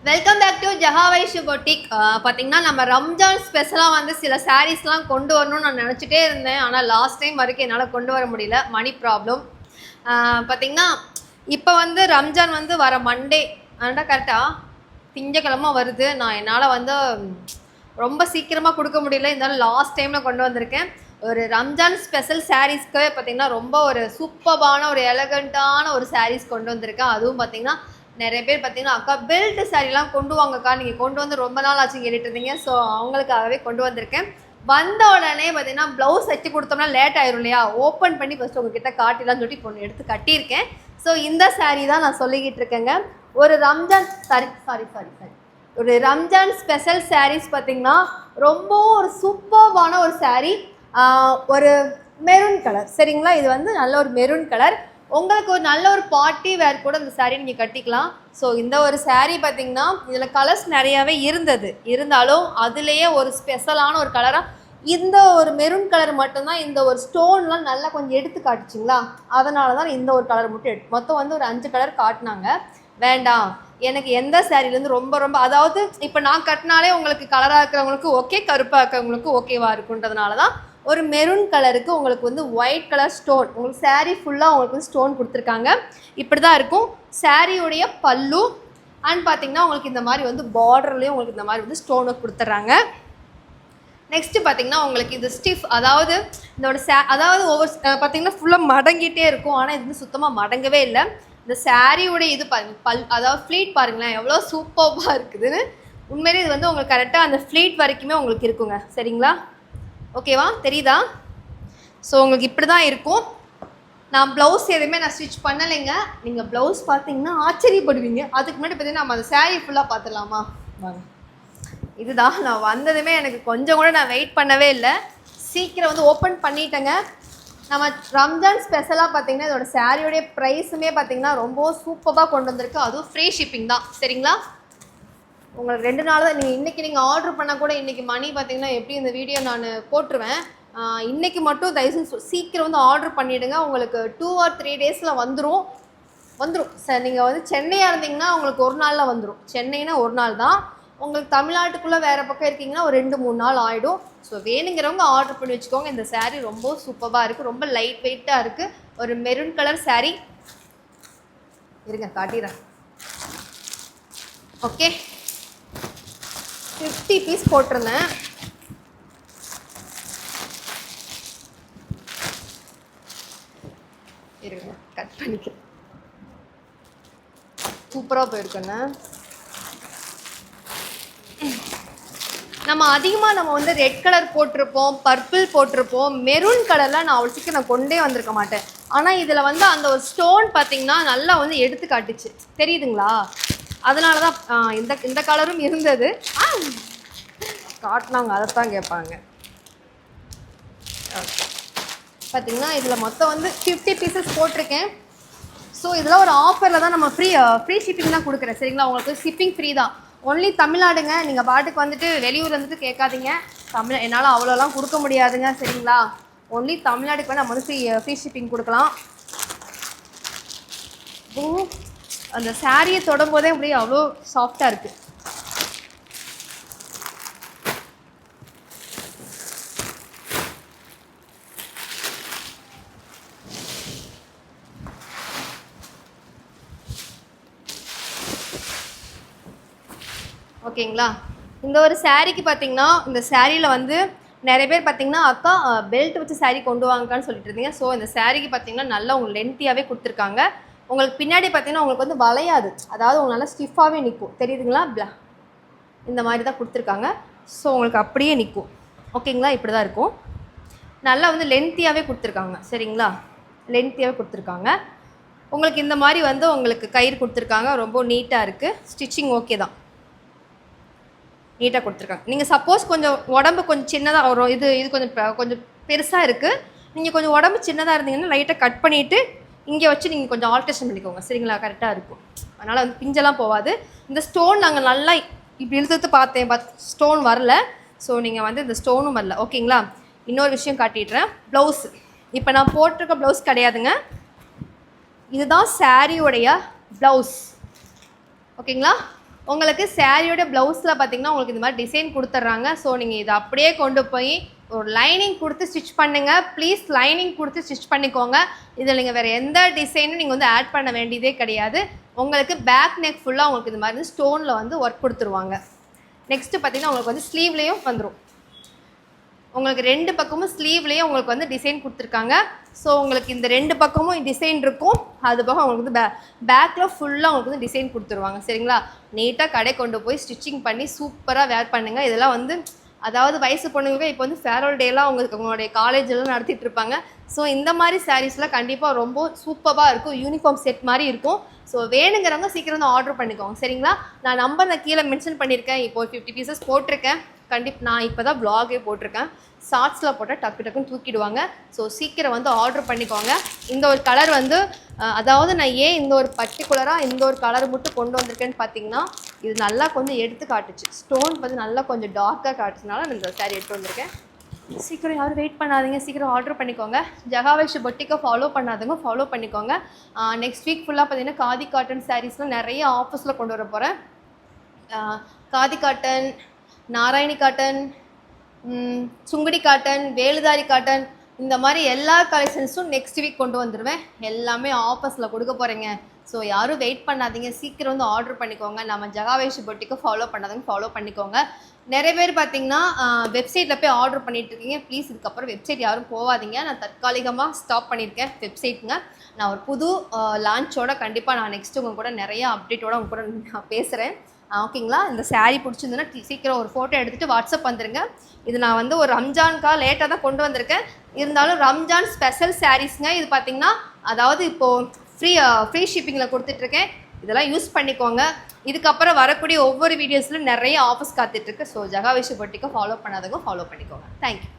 Welcome back to ஜஹாவைஷு boutique. பார்த்தீங்கன்னா நம்ம ரம்ஜான் ஸ்பெஷலாக வந்து சில சாரீஸ்லாம் கொண்டு வரணும்னு நான் நினச்சிட்டே இருந்தேன். ஆனால் லாஸ்ட் டைம் வரைக்கும் என்னால் கொண்டு வர முடியல, மணி ப்ராப்ளம். பார்த்தீங்கன்னா இப்போ வந்து ரம்ஜான் வந்து வர மண்டே ஆனால் கரெக்டாக திங்கக்கிழமை வருது. நான் என்னால் வந்து ரொம்ப சீக்கிரமாக கொடுக்க முடியல, இருந்தாலும் லாஸ்ட் டைமில் கொண்டு வந்திருக்கேன். ஒரு ரம்ஜான் ஸ்பெஷல் சாரீஸ்க்கு பார்த்தீங்கன்னா ரொம்ப ஒரு சூப்பரான ஒரு எலகண்ட்டான ஒரு சாரீஸ் கொண்டு வந்திருக்கேன். அதுவும் பார்த்தீங்கன்னா நிறைய பேர் பார்த்தீங்கன்னா அக்கா பெல்ட் சாரீலாம் கொண்டு வாங்கக்கா, நீங்கள் கொண்டு வந்து ரொம்ப நாள் ஆச்சு கேட்டுட்டு இருந்தீங்க. ஸோ அவங்களுக்காகவே கொண்டு வந்திருக்கேன். வந்த உடனே பார்த்தீங்கன்னா ப்ளவுஸ் தைச்சி கொடுத்தோம்னா லேட் ஆயிரும் இல்லையா, ஓப்பன் பண்ணி ஃபஸ்ட்டு உங்ககிட்ட காட்டிலான்னு சொல்லி இப்போ எடுத்து கட்டியிருக்கேன். ஸோ இந்த சாரீ தான் நான் சொல்லிக்கிட்டு இருக்கேங்க. ஒரு ரம்ஜான் ஒரு ரம்ஜான் ஸ்பெஷல் சாரீஸ் பார்த்தீங்கன்னா ரொம்ப ஒரு சூப்பர்வான ஒரு சாரீ. ஒரு மெரூன் கலர், சரிங்களா? இது வந்து நல்ல ஒரு மெரூன் கலர். உங்களுக்கு ஒரு நல்ல ஒரு பார்ட்டி வேர் கூட இந்த சாரீ நீங்கள் கட்டிக்கலாம். ஸோ இந்த ஒரு சாரீ பார்த்தீங்கன்னா இதில் கலர்ஸ் நிறையாவே இருந்தாலும் அதுலேயே ஒரு ஸ்பெஷலான ஒரு கலராக இந்த ஒரு மெரூன் கலர் மட்டும்தான். இந்த ஒரு ஸ்டோன்லாம் நல்லா கொஞ்சம் எடுத்து காட்டுச்சிங்களா, அதனால தான் இந்த ஒரு கலர் மட்டும் மொத்தம் வந்து ஒரு 5 கலர் காட்டினாங்க. வேண்டாம், எனக்கு எந்த சாரீலேருந்து ரொம்ப ரொம்ப அதாவது இப்போ நான் கட்டினாலே உங்களுக்கு கலராக இருக்கிறவங்களுக்கு ஓகே, கருப்பாக இருக்கிறவங்களுக்கு ஓகேவா இருக்குன்றதுனால தான் ஒரு மெரூன் கலருக்கு உங்களுக்கு வந்து ஒயிட் கலர் ஸ்டோன், உங்களுக்கு சாரீ ஃபுல்லாக உங்களுக்கு வந்து ஸ்டோன் கொடுத்துருக்காங்க. இப்படி தான் இருக்கும் சாரியுடைய பல்லு. அண்ட் பார்த்தீங்கன்னா உங்களுக்கு இந்த மாதிரி வந்து பார்டர்லேயும் உங்களுக்கு இந்த மாதிரி வந்து ஸ்டோனை கொடுத்துட்றாங்க. நெக்ஸ்ட்டு பார்த்தீங்கன்னா உங்களுக்கு இது ஸ்டிஃப், அதாவது இதோட அதாவது ஒவ்வொரு பார்த்தீங்கன்னா ஃபுல்லாக மடங்கிட்டே இருக்கும். ஆனால் இது வந்து சுத்தமாக மடங்கவே இல்லை. இந்த சாரியுடைய இது அதாவது ஃப்ளீட் பாருங்களேன் எவ்வளோ சூப்பராக இருக்குதுன்னு. உண்மையிலே இது வந்து உங்களுக்கு கரெக்டாக அந்த ஃப்ளீட் வரைக்குமே உங்களுக்கு இருக்குங்க, சரிங்களா? ஓகேவா, தெரியுதா? ஸோ உங்களுக்கு இப்படி தான் இருக்கும். நான் ப்ளவுஸ் எதுவுமே நான் ஸ்டிச் பண்ணலைங்க. நீங்கள் ப்ளவுஸ் பார்த்தீங்கன்னா ஆச்சரியப்படுவீங்க. அதுக்கு முன்னாடி பார்த்தீங்கன்னா நம்ம அந்த சாரீ ஃபுல்லாக பார்த்துடலாமா? வாங்க. இதுதான் நான் வந்ததுமே எனக்கு கொஞ்சம் கூட நான் வெயிட் பண்ணவே இல்லை, சீக்கிரம் வந்து ஓப்பன் பண்ணிட்டேங்க. நம்ம ரம்ஜான் ஸ்பெஷலாக பார்த்தீங்கன்னா இதோட சாரியோடைய ப்ரைஸுமே பார்த்தீங்கன்னா ரொம்ப சூப்பராக கொண்டு வந்திருக்கு. அதுவும் ஃப்ரீ ஷிப்பிங் தான், சரிங்களா? உங்களுக்கு 2 நாள் தான். இன்றைக்கி நீங்கள் ஆர்டர் பண்ணால் கூட இன்றைக்கி மணி பார்த்தீங்கன்னா எப்படி இந்த வீடியோ நான் போட்டுருவேன். இன்றைக்கி மட்டும் தயவுசெய்து சீக்கிரம் வந்து ஆர்டர் பண்ணிவிடுங்க. உங்களுக்கு 2 or 3 டேஸில் வந்துடும் சார். நீங்கள் வந்து சென்னையாக இருந்தீங்கன்னா உங்களுக்கு 1 நாளில் வந்துடும். சென்னைனா 1 நாள் தான். உங்களுக்கு தமிழ்நாட்டுக்குள்ளே வேறு பக்கம் இருக்கீங்கன்னா ஒரு 2-3 நாள் ஆகிடும். ஸோ வேணுங்கிறவங்க ஆர்டர் பண்ணி வச்சுக்கோங்க. இந்த சாரீ ரொம்ப சூப்பராக இருக்குது, ரொம்ப லைட் வெயிட்டாக இருக்குது. ஒரு மெரூன் கலர் சாரீ. இருங்க காட்டிடுறேன். ஓகே, 50 பீஸ் போட்டிருந்தேன். இருங்க கட் பண்ணிக்கிறேன். சூப்பராக போயிருக்குண்ணே. நம்ம அதிகமாக நம்ம வந்து ரெட் கலர் போட்டிருப்போம், பர்பிள் போட்டிருப்போம், மெரூன் கலர்லாம் நான் அவ்வளோ சீக்கிரம் நான் கொண்டே வந்திருக்க மாட்டேன். ஆனால் இதில் வந்து அந்த ஒரு ஸ்டோன் பார்த்திங்கன்னா நல்லா வந்து எடுத்து காட்டுச்சு, தெரியுதுங்களா? அதனால தான் இந்த கலரும் இருந்தது. காட்டினாங்க, அதைத்தான் கேட்பாங்க. ஓகே, பார்த்திங்கன்னா இதில் மொத்தம் வந்து 50 பீசஸ் போட்டிருக்கேன். ஸோ இதெல்லாம் ஒரு ஆஃபரில் தான் நம்ம ஃப்ரீ ஷிப்பிங் தான் கொடுக்குறேன், சரிங்களா? உங்களுக்கு ஷிப்பிங் ஃப்ரீ தான். ஒன்லி தமிழ்நாடுங்க. நீங்கள் பாட்டுக்கு வந்துட்டு வெளியூர் வந்துட்டு கேட்காதீங்க. என்னால் அவ்வளோலாம் கொடுக்க முடியாதுங்க, சரிங்களா? ஒன்லி தமிழ்நாடுக்கு வேணால் நம்ம வந்து ஃப்ரீ ஷிப்பிங் கொடுக்கலாம். அந்த சாரியை தொடும்போதே அப்படியே அவ்வளோ சாஃப்டாக இருக்குது. ஓகேங்களா? இந்த ஒரு சாரீக்கு பார்த்தீங்கன்னா இந்த சாரியில் வந்து நிறைய பேர் பார்த்தீங்கன்னா அக்கா பெல்ட் வச்சு சாரீ கொண்டு வாங்கக்கான்னு சொல்லிட்டு இருந்தீங்க. ஸோ இந்த சாரீக்கு பார்த்தீங்கன்னா நல்லா உங்களுக்கு லென்த்தியாகவே கொடுத்துருக்காங்க. உங்களுக்கு பின்னாடி பார்த்தீங்கன்னா உங்களுக்கு வந்து வளையாது, அதாவது உங்களுக்கு நல்லா ஸ்டிஃபாகவே நிற்கும், தெரியுதுங்களா? இந்த மாதிரி தான் கொடுத்துருக்காங்க. ஸோ உங்களுக்கு அப்படியே நிற்கும், ஓகேங்களா? இப்படி தான் இருக்கும். நல்லா வந்து லென்த்தியாகவே கொடுத்துருக்காங்க, சரிங்களா? லென்த்தியாகவே கொடுத்துருக்காங்க. உங்களுக்கு இந்த மாதிரி வந்து உங்களுக்கு கயிறு கொடுத்துருக்காங்க. ரொம்ப நீட்டாக இருக்குது. ஸ்டிச்சிங் ஓகே தான், நீட்டாக கொடுத்துருக்காங்க. நீங்கள் சப்போஸ் கொஞ்சம் உடம்பு கொஞ்சம் சின்னதாக வரும், இது கொஞ்சம் பெருசாக இருக்குது, நீங்கள் கொஞ்சம் உடம்பு சின்னதாக இருந்தீங்கன்னா லைட்டாக கட் பண்ணிவிட்டு இங்கே வச்சு நீங்கள் கொஞ்சம் ஆல்ட்ரேஷன் பண்ணிக்கோங்க, சரிங்களா? கரெக்டாக இருக்கும். அதனால் வந்து பிஞ்செல்லாம் போகாது. இந்த ஸ்டோன் நாங்கள் நல்லா இப்படி இழுத்து பார்த்தேன், ஸ்டோன் வரல. ஸோ நீங்கள் வந்து இந்த ஸ்டோனும் வரல, ஓகேங்களா? இன்னொரு விஷயம் காட்டிடுறேன். ப்ளவுஸு இப்போ நான் போட்டிருக்க ப்ளவுஸ் கிடையாதுங்க, இதுதான் சாரியோடைய ப்ளவுஸ், ஓகேங்களா? உங்களுக்கு சாரியோட ப்ளவுஸில் பார்த்தீங்கன்னா உங்களுக்கு இந்த மாதிரி டிசைன் கொடுத்துட்றாங்க. ஸோ நீங்கள் இதை அப்படியே கொண்டு போய் ஒரு லைனிங் கொடுத்து ஸ்டிச் பண்ணுங்கள். ப்ளீஸ் லைனிங் கொடுத்து ஸ்டிச் பண்ணிக்கோங்க. இதில் நீங்கள் வேறு எந்த டிசைனும் நீங்கள் வந்து ஆட் பண்ண வேண்டியதே கிடையாது. உங்களுக்கு பேக் நெக் ஃபுல்லாக உங்களுக்கு இந்த மாதிரி ஸ்டோனில் வந்து ஒர்க் கொடுத்துருவாங்க. நெக்ஸ்ட்டு பார்த்தீங்கன்னா உங்களுக்கு வந்து ஸ்லீவ்லேயும் வந்துடும். உங்களுக்கு 2 பக்கமும் ஸ்லீவ்லேயும் உங்களுக்கு வந்து டிசைன் கொடுத்துருக்காங்க. ஸோ உங்களுக்கு இந்த 2 பக்கமும் டிசைன் இருக்கும். அது போக உங்களுக்கு வந்து பேக்கில் ஃபுல்லாக உங்களுக்கு வந்து டிசைன் கொடுத்துருவாங்க. சரிங்களா? நீட்டாக கடை கொண்டு போய் ஸ்டிச்சிங் பண்ணி சூப்பராக வேர் பண்ணுங்கள். இதெல்லாம் வந்து அதாவது வயசு பொண்ணுங்களுக்கு இப்போ வந்து ஃபேர்வெல் டேலாம் உங்களுடைய காலேஜெல்லாம் நடத்திட்டு இருப்பாங்க. ஸோ இந்த மாதிரி சாரீஸ்லாம் கண்டிப்பாக ரொம்ப சூப்பராக இருக்கும். யூனிஃபார்ம் செட் மாதிரி இருக்கும். ஸோ வேணுங்கிறவங்க சீக்கிரம் வந்து ஆர்டர் பண்ணிக்கோங்க. சரிங்களா? நான் நம்பர் நான் கீழே மென்ஷன் பண்ணியிருக்கேன். இப்போ 50 பீசஸ் போட்டிருக்கேன். நான் இப்போ தான் வ்ளாகே போட்டிருக்கேன். ஷார்ட்ஸில் போட்டால் டக்குன்னு தூக்கிடுவாங்க. ஸோ சீக்கிரம் வந்து ஆர்டர் பண்ணிக்கோங்க. இந்த ஒரு கலர் வந்து அதாவது நான் ஏன் இந்த ஒரு பர்டிகுலராக இந்த ஒரு கலர் மட்டும் கொண்டு வந்திருக்கேன்னு பார்த்தீங்கன்னா, இது நல்லா கொஞ்சம் எடுத்து காட்டுச்சு. ஸ்டோன் வந்து நல்லா கொஞ்சம் டார்க்காக காட்டுச்சுனால நான் இந்த சாரீ எடுத்து வந்திருக்கேன். சீக்கிரம் யாரும் வெயிட் பண்ணாதீங்க, சீக்கிரம் ஆர்டர் பண்ணிக்கோங்க. ஜகாவைஷ் பொட்டிக்கை ஃபாலோ பண்ணாதவங்க ஃபாலோ பண்ணிக்கோங்க. நெக்ஸ்ட் வீக் ஃபுல்லாக பார்த்தீங்கன்னா காதி காட்டன் சாரீஸ்லாம் நிறைய ஆஃபர்ஸில் கொண்டு வர போகிறேன். Khadi cotton, Narayani cotton, Sungudi cotton, வேலுதாரி காட்டன், இந்த மாதிரி எல்லா கலெக்ஷன்ஸும் நெக்ஸ்ட் வீக் கொண்டு வந்துடுவேன். எல்லாமே ஆஃபர்ஸில் கொடுக்க போகிறேங்க. ஸோ யாரும் வெயிட் பண்ணாதீங்க, சீக்கிரம் வந்து ஆர்டர் பண்ணிக்கோங்க. நம்ம ஜகாவைஷ் பொட்டிக்கை ஃபாலோ பண்ணாதவங்க ஃபாலோ பண்ணிக்கோங்க. நிறைய பேர் பார்த்தீங்கன்னா வெப்சைட்டில் போய் ஆர்டர் பண்ணிட்டு இருக்கீங்க. ப்ளீஸ் இதுக்கப்புறம் வெப்சைட் யாரும் போகாதீங்க. நான் தற்காலிகமாக ஸ்டாப் பண்ணியிருக்கேன் வெப்சைட்டுங்க. நான் ஒரு புது லான்ச்சோட கண்டிப்பாக நான் நெக்ஸ்ட்டு உங்கள் கூட நிறைய அப்டேட்டோடு உங்க கூட நான் பேசுகிறேன். ஓகேங்களா? இந்த சாரீ பிடிச்சிருந்துன்னா சீக்கிரம் ஒரு ஃபோட்டோ எடுத்துகிட்டு வாட்ஸ்அப் வந்துடுங்க. இது நான் வந்து ஒரு ரம்ஜானுக்காக லேட்டாக தான் கொண்டு வந்திருக்கேன். இருந்தாலும் ரம்ஜான் ஸ்பெஷல் சாரீஸ்ங்க. இது பார்த்தீங்கன்னா அதாவது இப்போது ஃப்ரீ ஷிப்பிங்கில் கொடுத்துட்ருக்கேன். இதெல்லாம் யூஸ் பண்ணிக்கோங்க. இதுக்கப்புறம் வரக்கூடிய ஒவ்வொரு வீடியோஸ்லையும் நிறைய ஆஃபர்ஸ் காத்துட்ருக்கு. ஸோ ஜகாவைஷ் பொட்டிக்கை ஃபாலோ பண்ணாதவங்க ஃபாலோ பண்ணிக்கோங்க. தேங்க்யூ.